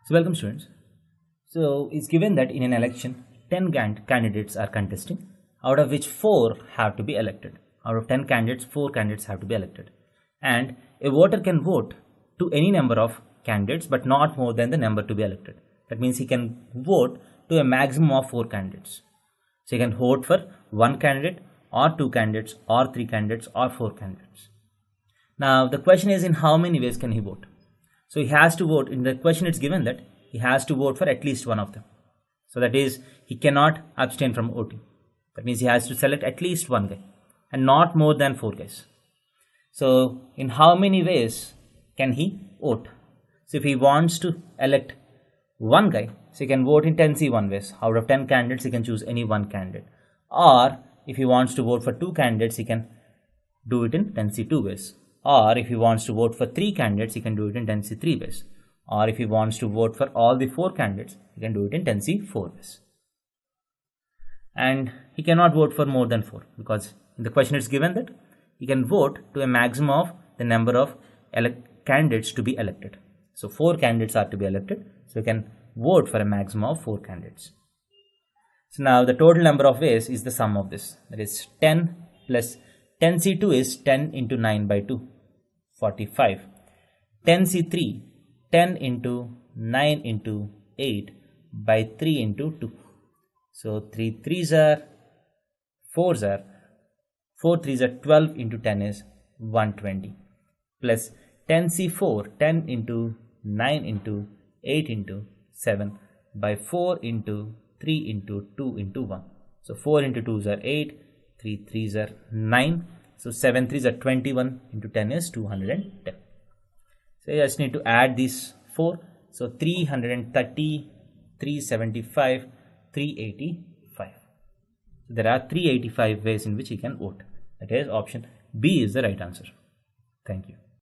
So welcome students. So it's given that in an election 10 candidates are contesting, out of which 4 have to be elected. Out of 10 candidates, 4 candidates have to be elected. And a voter can vote to any number of candidates but not more than the number to be elected. That means he can vote to a maximum of 4 candidates. So he can vote for 1 candidate or 2 candidates or 3 candidates or 4 candidates. Now the question is, in how many ways can he vote? So he has to vote. In the question it's given that he has to vote for at least one of them. So that is, he cannot abstain from voting. That means he has to select at least one guy and not more than 4 guys. So in how many ways can he vote? So if he wants to elect one guy, so he can vote in NTSE 1 ways. Out of 10 candidates, he can choose any one candidate. Or if he wants to vote for 2 candidates, he can do it in NTSE 2 ways. Or if he wants to vote for 3 candidates, he can do it in NTSE 3 ways. Or if he wants to vote for all the 4 candidates, he can do it in NTSE 4 ways. And he cannot vote for more than 4, because in the question it's given that he can vote to a maximum of the number of candidates to be elected. So 4 candidates are to be elected, so he can vote for a maximum of 4 candidates. So now the total number of ways is the sum of this. That is 10 plus 10C2 is 10 into 9 by 2, 45. 10C3, 10 into 9 into 8 by 3 into 2. So 3 3s are 4s are 4 3s are 12 into 10 is 120, plus 10C4, 10 into 9 into 8 into 7 by 4 into 3 into 2 into 1. So 4 into 2s are 8, 3 3s are 9. So 7 3s are 21 into 10 is 210. So you just need to add these 4. So 330, 375, 385. So there are 385 ways in which you can vote. That is, option B is the right answer. Thank you.